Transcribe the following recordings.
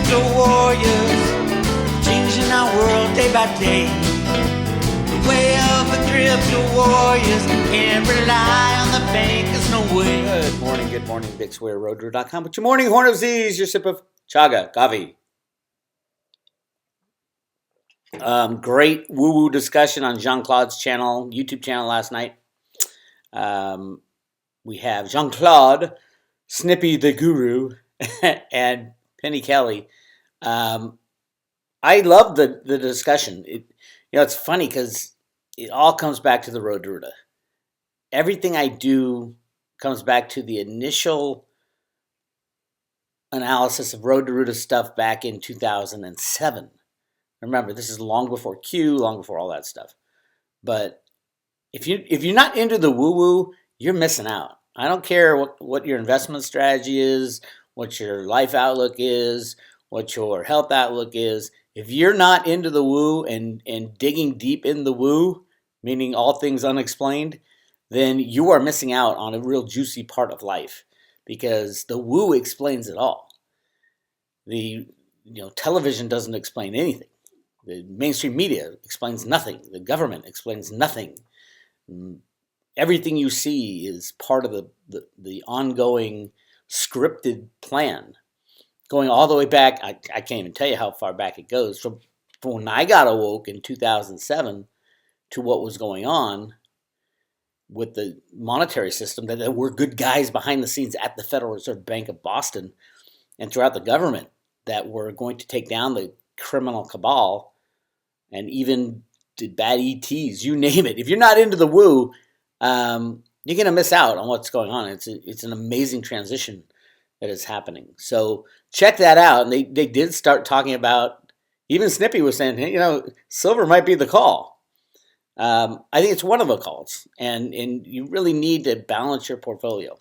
crypto warriors, changing our world day by day. The way of the crypto warriors, can't rely on the bankers, no way. Good morning, Bix Weir, roadrunner.com. But your morning horn of Z's, your sip of chaga, coffee. Great woo-woo discussion on Jean-Claude's channel, YouTube channel last night. We have Jean-Claude, Snippy the Guru, and Penny Kelly. I love the discussion. It's funny because it all comes back to the road to Ruta. Everything I do comes back to the initial analysis of road to Ruta stuff back in 2007. Remember, this is long before Q, long before all that stuff. But if you're not into the woo-woo, you're missing out. I don't care what your investment strategy is, what your life outlook is, what your health outlook is. If you're not into the woo and digging deep in the woo, meaning all things unexplained, then you are missing out on a real juicy part of life, because the woo explains it all. The television doesn't explain anything. The mainstream media explains nothing. The government explains nothing. Everything you see is part of the ongoing scripted plan, going all the way back. I can't even tell you how far back it goes, from when I got awoke in 2007 to what was going on with the monetary system, that there were good guys behind the scenes at the Federal Reserve Bank of Boston and throughout the government that were going to take down the criminal cabal and even the bad ETs, you name it. If you're not into the woo, you're going to miss out on what's going on. It's an amazing transition that is happening. So check that out. And they did start talking about, even Snippy was saying, hey, silver might be the call. I think it's one of the calls, and you really need to balance your portfolio.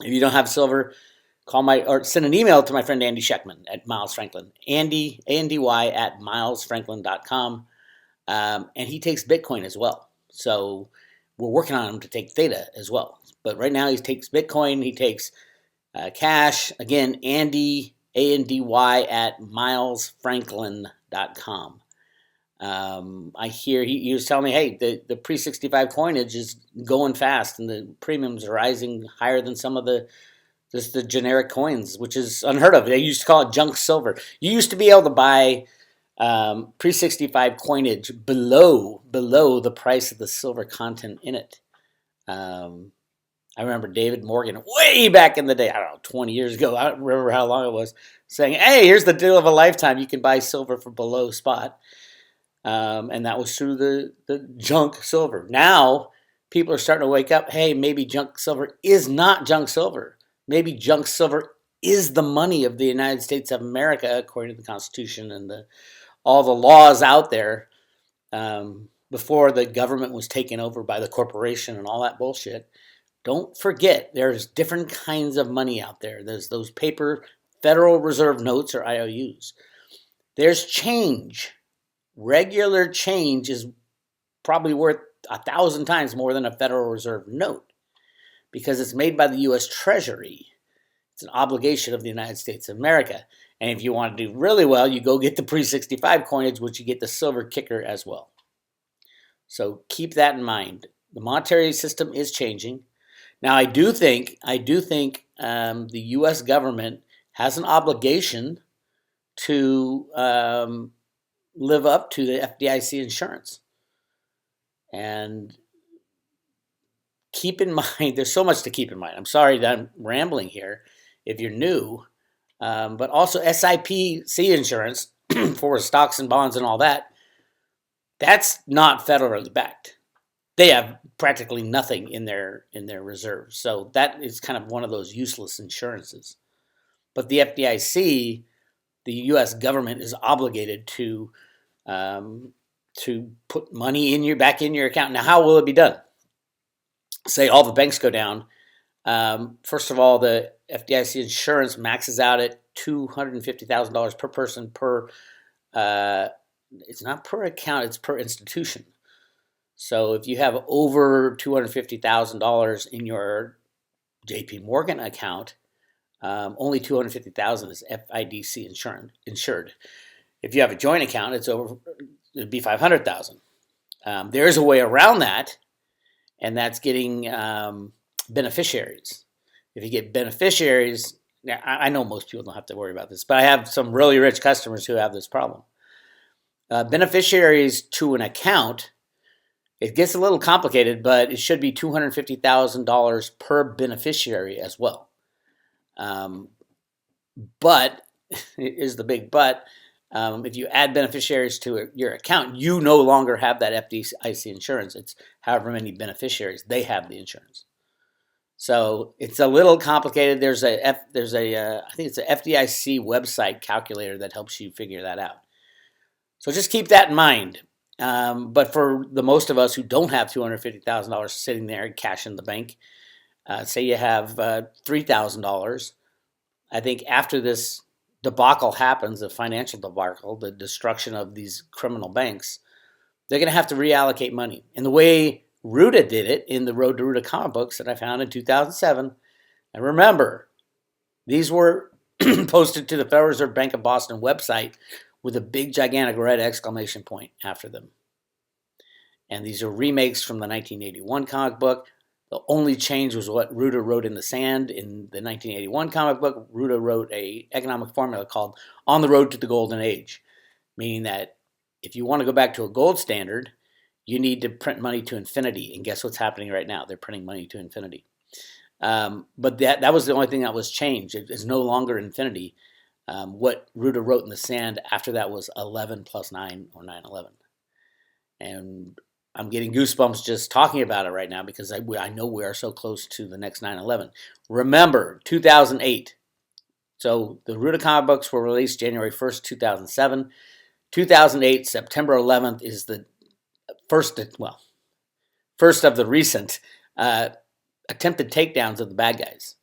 If you don't have silver, or send an email to my friend Andy Sheckman at Miles Franklin, Andy, A-N-D-Y, at milesfranklin.com. And he takes Bitcoin as well. So we're working on him to take Theta as well. But right now he takes Bitcoin, he takes cash. Again, Andy, A-N-D-Y, at milesfranklin.com. I hear he was telling me, hey, the pre-65 coinage is going fast and the premiums are rising higher than some of the generic coins, which is unheard of. They used to call it junk silver. You used to be able to buy pre-65 coinage below the price of the silver content in it. I remember David Morgan way back in the day, I don't know, 20 years ago, I don't remember how long it was, saying, hey, here's the deal of a lifetime. You can buy silver for below spot. And that was through the junk silver. Now, people are starting to wake up, hey, maybe junk silver is not junk silver. Maybe junk silver is the money of the United States of America, according to the Constitution and all the laws out there, before the government was taken over by the corporation and all that bullshit. Don't forget, there's different kinds of money out there. There's those paper Federal Reserve notes, or IOUs. There's change. Regular change is probably worth 1,000 times more than a Federal Reserve note, because it's made by the U.S. Treasury. It's an obligation of the United States of America. And if you want to do really well, you go get the pre-65 coinage, which you get the silver kicker as well. So keep that in mind. The monetary system is changing. Now, I do think the U.S. government has an obligation to live up to the FDIC insurance. And keep in mind, there's so much to keep in mind. I'm sorry that I'm rambling here if you're new, but also SIPC insurance for stocks and bonds and all that, that's not federally backed. They have practically nothing in their reserves. So that is kind of one of those useless insurances. But the FDIC, the U.S. government, is obligated to put money back in your account. Now, how will it be done? Say all the banks go down. First of all, the FDIC insurance maxes out at $250,000 per person per. It's not per account; it's per institution. So if you have over $250,000 in your J.P. Morgan account, only 250,000 is FIDC insured. If you have a joint account, it'd be 500,000. There is a way around that, and that's getting beneficiaries. If you get beneficiaries, now I know most people don't have to worry about this, but I have some really rich customers who have this problem. Beneficiaries to an account, it gets a little complicated, but it should be $250,000 per beneficiary as well. But is the big but. If you add beneficiaries to your account, you no longer have that FDIC insurance. It's however many beneficiaries, they have the insurance. So it's a little complicated. There's a I think it's an FDIC website calculator that helps you figure that out. So just keep that in mind. But for the most of us who don't have $250,000 sitting there in cash in the bank, say you have $3,000, I think after this debacle happens, the financial debacle, the destruction of these criminal banks, they're going to have to reallocate money. And the way Ruta did it in the Road to Ruta comic books that I found in 2007, and remember, these were posted to the Federal Reserve Bank of Boston website with a big, gigantic red exclamation point after them. And these are remakes from the 1981 comic book. The only change was what Ruta wrote in the sand in the 1981 comic book. Ruta wrote an economic formula called On the Road to the Golden Age, meaning that if you want to go back to a gold standard, you need to print money to infinity. And guess what's happening right now? They're printing money to infinity. But that was the only thing that was changed. It is no longer infinity. What Ruta wrote in the sand after that was 11 plus 9 or 9/11. And I'm getting goosebumps just talking about it right now because I know we are so close to the next 9/11. Remember, 2008. So the Ruta comic books were released January 1st, 2007. 2008, September 11th is the first of the recent attempted takedowns of the bad guys.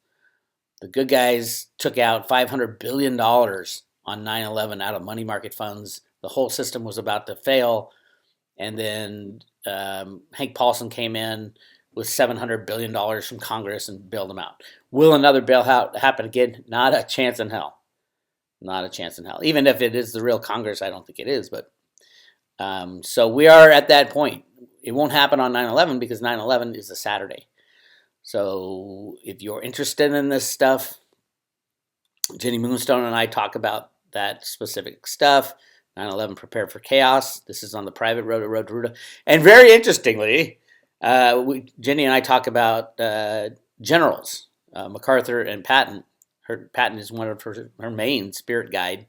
The good guys took out $500 billion on 9/11 out of money market funds. The whole system was about to fail. And then Hank Paulson came in with $700 billion from Congress and bailed them out. Will another bailout happen again? Not a chance in hell. Not a chance in hell. Even if it is the real Congress, I don't think it is. But so we are at that point. It won't happen on 9/11 because 9/11 is a Saturday. So if you're interested in this stuff, Jenny Moonstone and I talk about that specific stuff. 9/11 Prepare for Chaos. This is on the private road to Ruta. And very interestingly, Jenny and I talk about generals, MacArthur and Patton. Patton is one of her main spirit guide.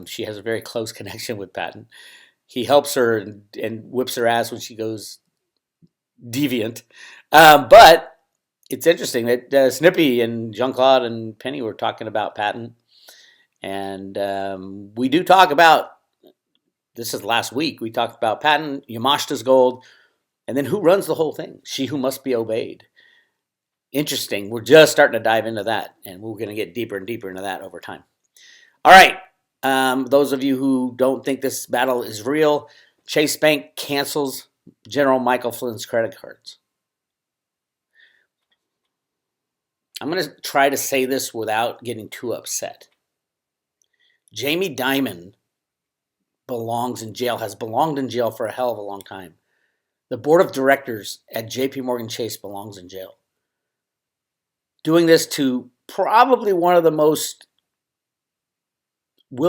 She has a very close connection with Patton. He helps her and whips her ass when she goes deviant. But it's interesting that Snippy and Jean-Claude and Penny were talking about Patton. And we do talk about, this is last week, we talked about Patton, Yamashita's gold, and then who runs the whole thing? She who must be obeyed. Interesting. We're just starting to dive into that, and we're going to get deeper and deeper into that over time. All right. Those of you who don't think this battle is real, Chase Bank cancels General Michael Flynn's credit cards. I'm going to try to say this without getting too upset. Jamie Dimon belongs in jail, has belonged in jail for a hell of a long time. The board of directors at JP Morgan Chase belongs in jail. Doing this to probably will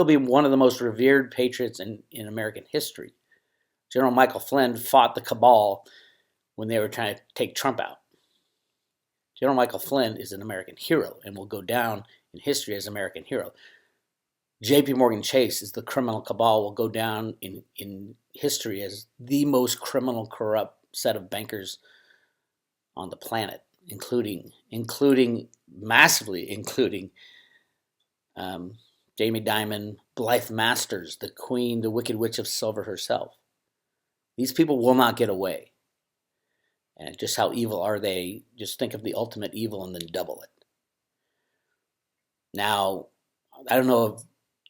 be one of the most revered patriots in American history. General Michael Flynn fought the cabal when they were trying to take Trump out. General Michael Flynn is an American hero and will go down in history as an American hero. JP Morgan Chase is the criminal cabal, will go down in history as the most criminal, corrupt set of bankers on the planet, including Jamie Dimon, Blythe Masters, the Queen, the Wicked Witch of Silver herself. These people will not get away. And just how evil are they? Just think of the ultimate evil and then double it. Now, I don't know if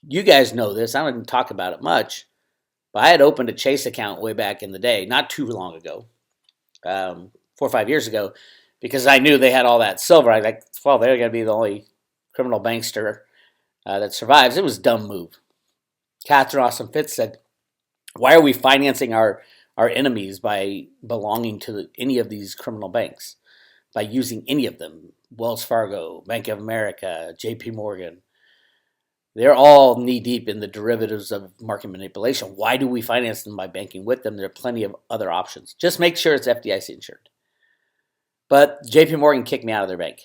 you guys know this. I don't even talk about it much. But I had opened a Chase account way back in the day, not too long ago, 4 or 5 years ago, because I knew they had all that silver. I was like, well, they're going to be the only criminal bankster that survives. It was a dumb move. Catherine Austin Fitts said, why are we financing our enemies by belonging to any of these criminal banks, by using any of them? Wells Fargo, Bank of America, JP Morgan. They're all knee-deep in the derivatives of market manipulation. Why do we finance them by banking with them? There are plenty of other options. Just make sure it's FDIC insured. But JP Morgan kicked me out of their bank.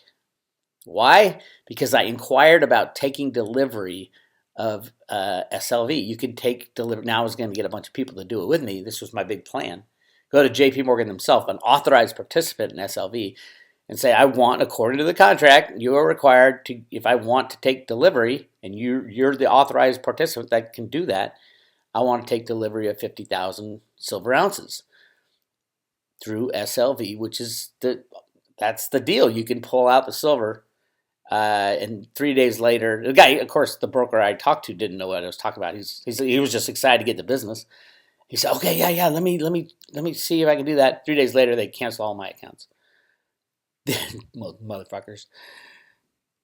Why? Because I inquired about taking delivery of SLV. You could take delivery. Now I was going to get a bunch of people to do it with me. This was my big plan. Go to JP Morgan themselves, an authorized participant in SLV, and say, I want, according to the contract, you are required to, if I want to take delivery, and you're the authorized participant that can do that, I want to take delivery of 50,000 silver ounces through SLV, which is that's the deal. You can pull out the silver, and 3 days later, the guy, of course, the broker I talked to didn't know what I was talking about. He was just excited to get the business. He said, okay, yeah, let me see if I can do that. 3 days later, they cancel all my accounts. Motherfuckers.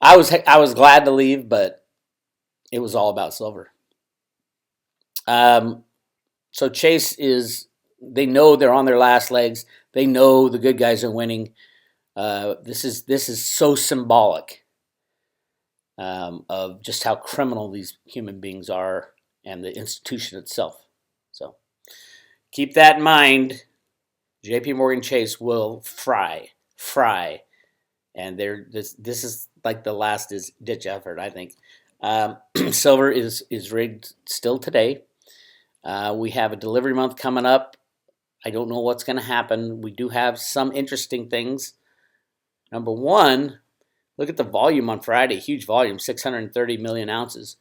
I was glad to leave, but it was all about silver. So Chase they know they're on their last legs. They know the good guys are winning. This is so symbolic of just how criminal these human beings are and the institution itself. So keep that in mind. JP Morgan Chase will fry. And this is like the last ditch effort, I think. Silver is rigged still today. We have a delivery month coming up. I don't know what's going to happen. We do have some interesting things. Number one, look at the volume on Friday. Huge volume, 630 million ounces.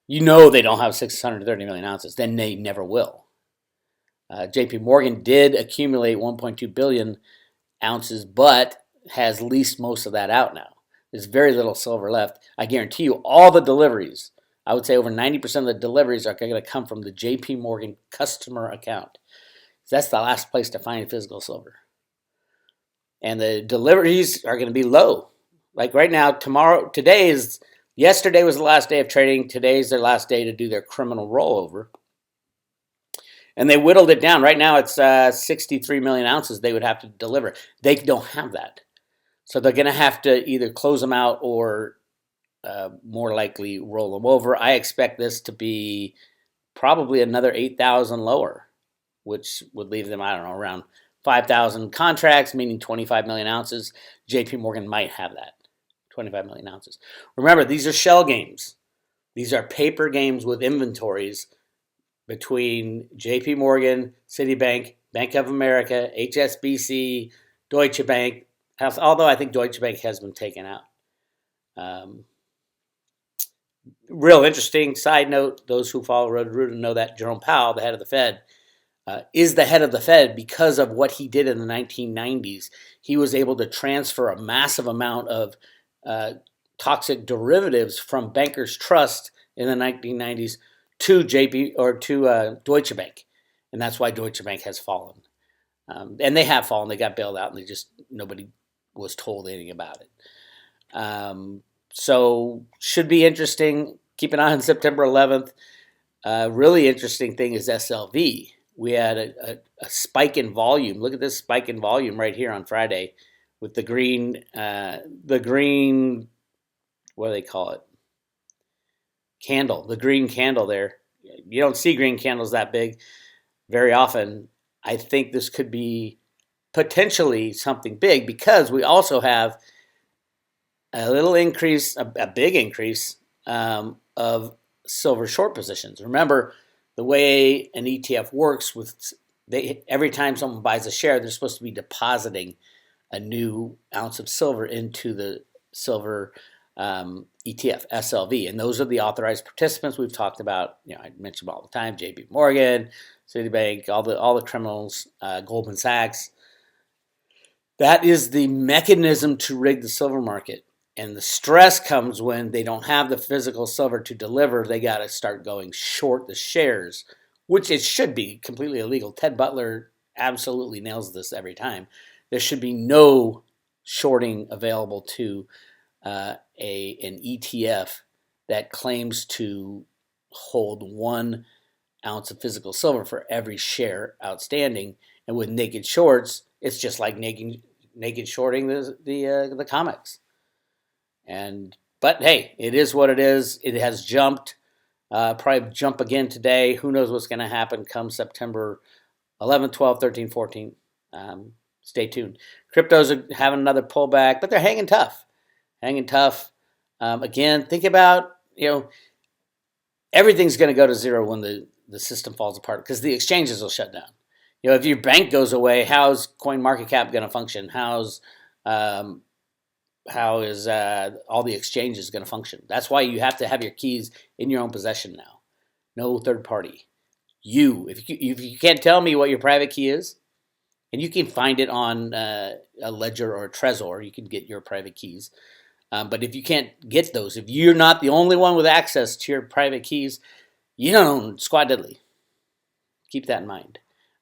You know they don't have 630 million ounces. Then they never will. JP Morgan did accumulate 1.2 billion ounces, but has leased most of that out now. There's very little silver left. I guarantee you all the deliveries, I would say over 90% of the deliveries are going to come from the JP Morgan customer account. That's the last place to find physical silver. And the deliveries are going to be low. Like right now, yesterday was the last day of trading. Today's their last day to do their criminal rollover. And they whittled it down. Right now it's 63 million ounces they would have to deliver. They don't have that. So they're going to have to either close them out or more likely roll them over. I expect this to be probably another 8,000 lower, which would leave them, I don't know, around 5,000 contracts, meaning 25 million ounces. JP Morgan might have that, 25 million ounces. Remember, these are shell games. These are paper games with inventories between JP Morgan, Citibank, Bank of America, HSBC, Deutsche Bank, although I think Deutsche Bank has been taken out. Real interesting side note, those who follow Roto-Rooter know that Jerome Powell, the head of the Fed, is the head of the Fed because of what he did in the 1990s. He was able to transfer a massive amount of toxic derivatives from Bankers Trust in the 1990s to Deutsche Bank, and that's why Deutsche Bank has fallen. And they have fallen. They got bailed out, and nobody was told anything about it. So should be interesting. Keep an eye on September 11th. Really interesting thing is SLV. We had a spike in volume. Look at this spike in volume right here on Friday with the green, what do they call it? Candle, the green candle there. You don't see green candles that big very often. I think this could be potentially something big because we also have a little increase, a big increase of silver short positions. Remember, the way an ETF works, every time someone buys a share, they're supposed to be depositing a new ounce of silver into the silver ETF, SLV. And those are the authorized participants we've talked about. I mention them all the time, JP Morgan, Citibank, all the criminals, Goldman Sachs. That is the mechanism to rig the silver market. And the stress comes when they don't have the physical silver to deliver. They got to start going short the shares, which it should be completely illegal. Ted Butler absolutely nails this every time. There should be no shorting available to an ETF that claims to hold 1 ounce of physical silver for every share outstanding. And with naked shorts, it's just like naked shorting the comics. But hey, it is what it is. It has jumped. Probably jump again today. Who knows what's going to happen come September 11th, 12th, 13th, 14th. Stay tuned. Cryptos are having another pullback, but they're hanging tough. Again, think about, everything's going to go to zero when the system falls apart because the exchanges will shut down. If your bank goes away, how's CoinMarketCap going to function? How is all the exchanges going to function? That's why you have to have your keys in your own possession now. No third party. If you can't tell me what your private key is, and you can find it on a Ledger or a Trezor, you can get your private keys. But if you can't get those, if you're not the only one with access to your private keys, you don't own squat diddly. Keep that in mind.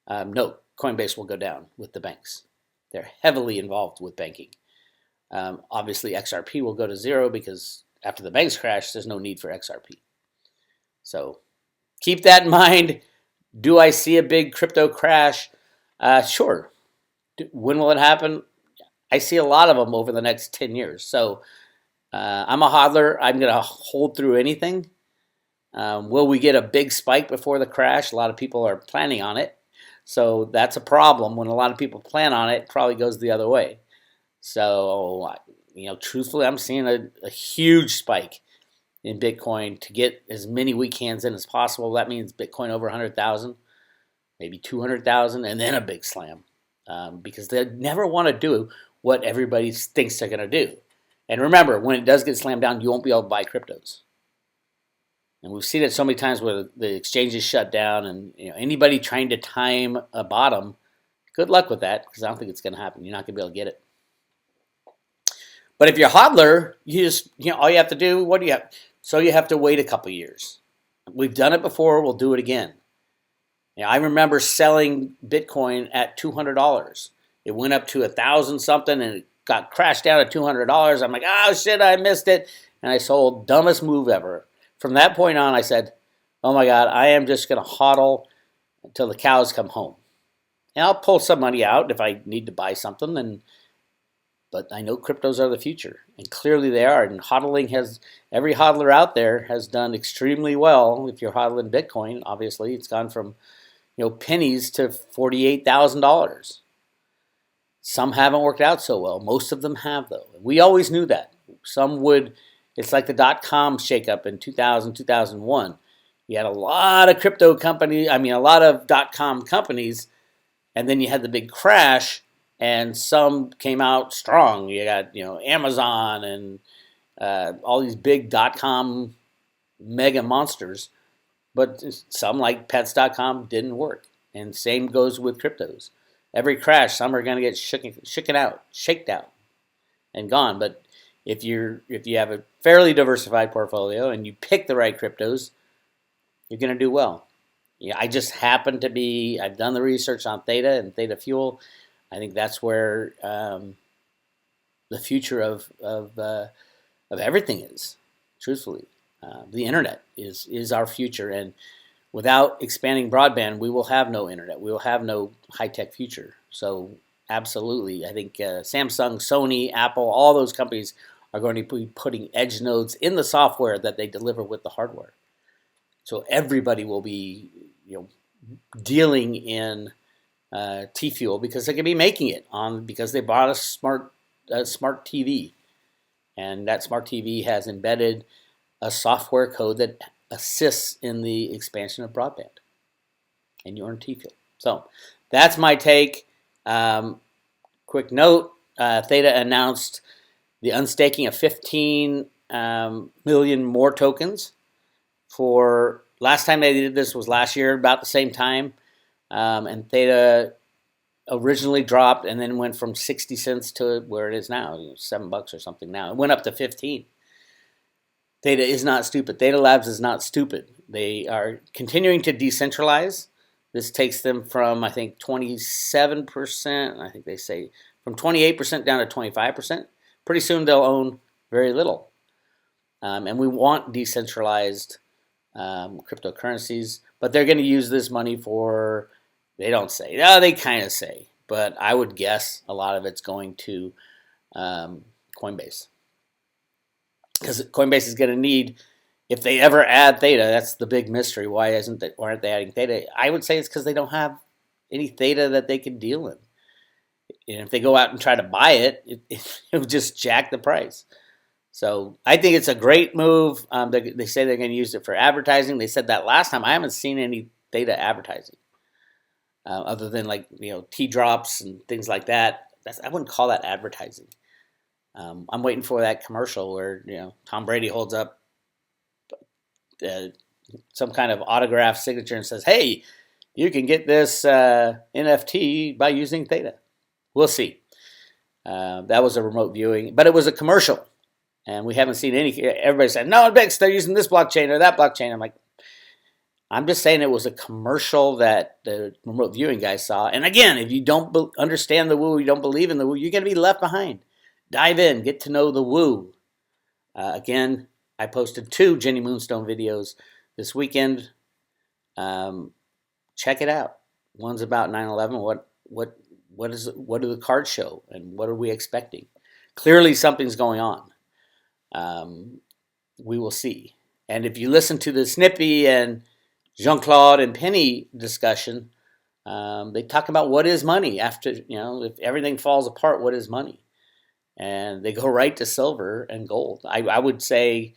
No, Coinbase will go down with the banks. They're heavily involved with banking. Obviously, XRP will go to zero because after the banks crash, there's no need for XRP. So keep that in mind. Do I see a big crypto crash? Sure. When will it happen? I see a lot of them over the next 10 years. So I'm a hodler. I'm going to hold through anything. Will we get a big spike before the crash? A lot of people are planning on it. So that's a problem. When a lot of people plan on it, it probably goes the other way. So, truthfully, I'm seeing a huge spike in Bitcoin to get as many weak hands in as possible. That means Bitcoin over 100,000, maybe 200,000, and then a big slam. Because they never want to do what everybody thinks they're going to do. And remember, when it does get slammed down, you won't be able to buy cryptos. And we've seen it so many times where the exchanges shut down, and anybody trying to time a bottom, good luck with that, because I don't think it's going to happen. You're not going to be able to get it. But if you're a hodler, you just, all you have to do, what do you have? So you have to wait a couple years. We've done it before, we'll do it again. I remember selling Bitcoin at $200. It went up to 1,000 something and it got crashed down at $200. I'm like, oh shit, I missed it. And I sold. Dumbest move ever. From that point on, I said, oh my God, I am just going to hodl until the cows come home. And I'll pull some money out if I need to buy something. But I know cryptos are the future. And clearly they are. And every hodler out there has done extremely well. If you're hodling Bitcoin, obviously, it's gone from pennies to $48,000. Some haven't worked out so well. Most of them have, though. We always knew that. Some would. It's like the dot-com shakeup in 2000, 2001. You had a lot of a lot of dot-com companies, and then you had the big crash, and some came out strong. You got, Amazon and all these big dot-com mega monsters. But some, like Pets.com, didn't work. And same goes with cryptos. Every crash, some are going to get shaked out, and gone. But if you have a fairly diversified portfolio and you pick the right cryptos, you're going to do well. I just happen to be. I've done the research on Theta and Theta Fuel. I think that's where the future of everything is. Truthfully. The internet is our future, and without expanding broadband, we will have no internet. We will have no high-tech future. So absolutely, I think Samsung, Sony, Apple, all those companies are going to be putting edge nodes in the software that they deliver with the hardware. So everybody will be dealing in T-Fuel because they can be making it because they bought a smart TV, and that smart TV has embedded a software code that assists in the expansion of broadband, and you earn T-Fuel. So that's my take. Quick note, Theta announced the unstaking of 15 million more tokens. For last time they did this was last year, about the same time, and Theta originally dropped and then went from 60 cents to where it is now, $7 or something now. It went up to 15. Theta is not stupid. Theta Labs is not stupid. They are continuing to decentralize. This takes them from, I think, 27%, I think they say, from 28% down to 25%. Pretty soon they'll own very little. And we want decentralized cryptocurrencies, but they're going to use this money for, they don't say, no, they kind of say, but I would guess a lot of it's going to Coinbase. Because Coinbase is going to need, if they ever add Theta, that's the big mystery. Why aren't they adding Theta? I would say it's because they don't have any Theta that they can deal in. And if they go out and try to buy it, it would just jack the price. So I think it's a great move. They say they're going to use it for advertising. They said that last time. I haven't seen any Theta advertising other than tea drops and things like that. I wouldn't call that advertising. I'm waiting for that commercial where Tom Brady holds up some kind of autographed signature and says, "Hey, you can get this NFT by using Theta." We'll see. That was a remote viewing, but it was a commercial, and we haven't seen any. Everybody said, "No, Bix, they're using this blockchain or that blockchain." I'm just saying it was a commercial that the remote viewing guy saw. And again, if you don't understand the woo, you don't believe in the woo, you're going to be left behind. Dive in, get to know the woo. Again, I posted 2 Jenny Moonstone videos this weekend. Check it out. One's about 9/11. What do the cards show, and what are we expecting? Clearly, something's going on. We will see. And if you listen to the Snippy and Jean-Claude and Penny discussion, they talk about what is money after, if everything falls apart, what is money? And they go right to silver and gold. I would say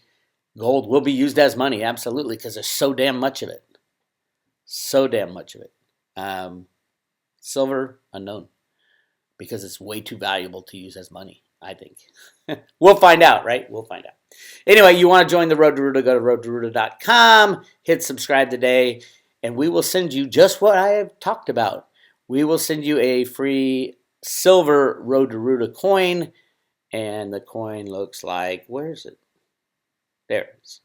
gold will be used as money, absolutely, because there's so damn much of it. So damn much of it. Silver, unknown, because it's way too valuable to use as money, I think. We'll find out, right? We'll find out. Anyway, you want to join the Road to Ruta, go to roadtoruta.com, hit subscribe today, and we will send you just what I have talked about. We will send you a free silver Road to Ruta coin, and the coin looks like, where is it? There it is.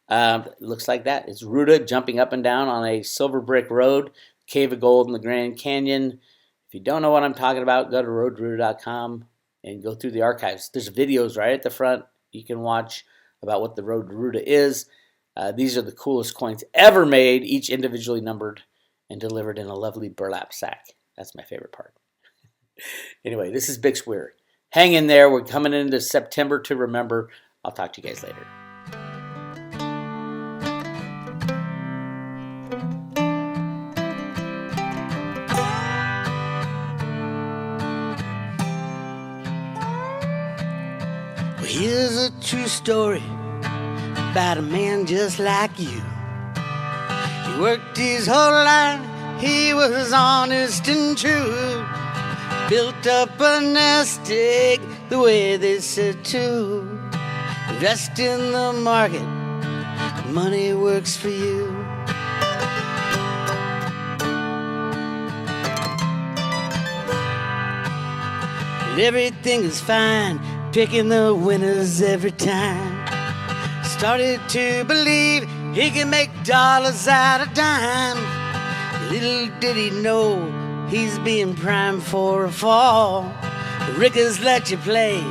It looks like that. It's Ruta jumping up and down on a silver brick road, cave of gold in the Grand Canyon. If you don't know what I'm talking about, go to roadtoruta.com and go through the archives. There's videos right at the front you can watch about what the Road to Ruta is. These are the coolest coins ever made, each individually numbered and delivered in a lovely burlap sack. That's my favorite part. Anyway, this is Bix Weir. Hang in there. We're coming into September to remember. I'll talk to you guys later. Well, here's a true story about a man just like you. He worked his whole life, he was honest and true. Built up a nest egg the way they said to. Invest in the market, money works for you. And everything is fine, picking the winners every time. Started to believe he could make dollars out of dimes. Little did he know he's being primed for a fall. The riggers let you play,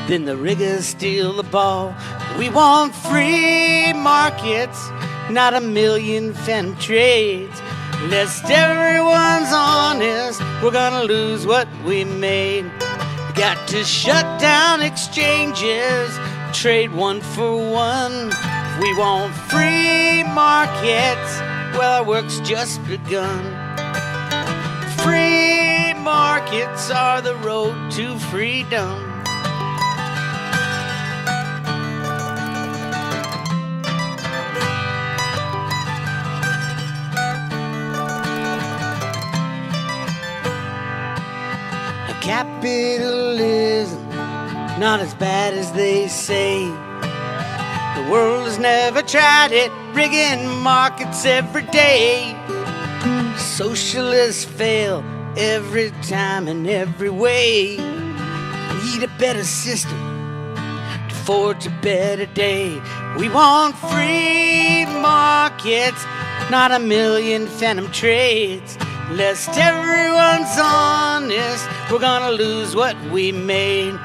then the riggers steal the ball. We want free markets, not a million phantom trades. Lest everyone's honest, we're gonna lose what we made. Got to shut down exchanges, trade one for one. We want free markets, well, our work's just begun. Free markets are the road to freedom. Capitalism, not as bad as they say. The world has never tried it, rigging markets every day. Socialists fail every time in every way. Need a better system to forge a better day. We want free markets, not a million phantom trades. Lest everyone's honest, we're gonna lose what we made.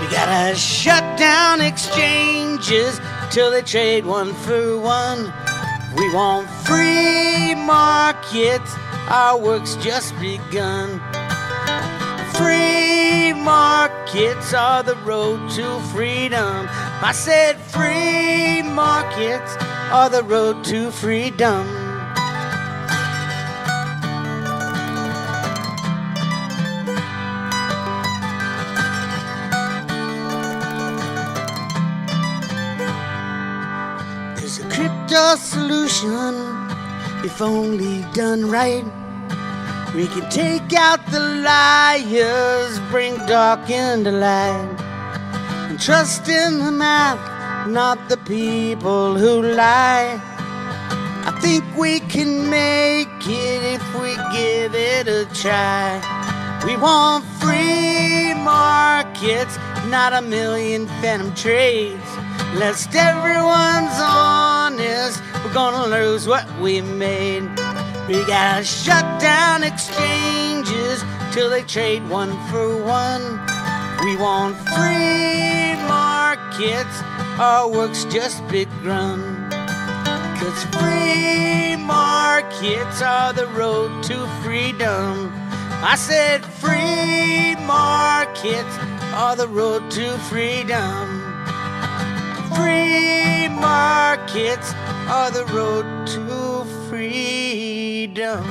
We gotta shut down exchanges till they trade one for one. We want free markets, our work's just begun. Free markets are the road to freedom. I said free markets are the road to freedom. There's a crypto solution if only done right. We can take out the liars, bring dark into light, and trust in the math, not the people who lie. I think we can make it if we give it a try. We want free markets, not a million phantom trades. Lest everyone's honest, we're gonna lose what we made. We gotta shut down exchanges till they trade one for one. We want free markets, our work's just begun. 'Cause free markets are the road to freedom. I said free markets are the road to freedom. Free markets are the road to freedom.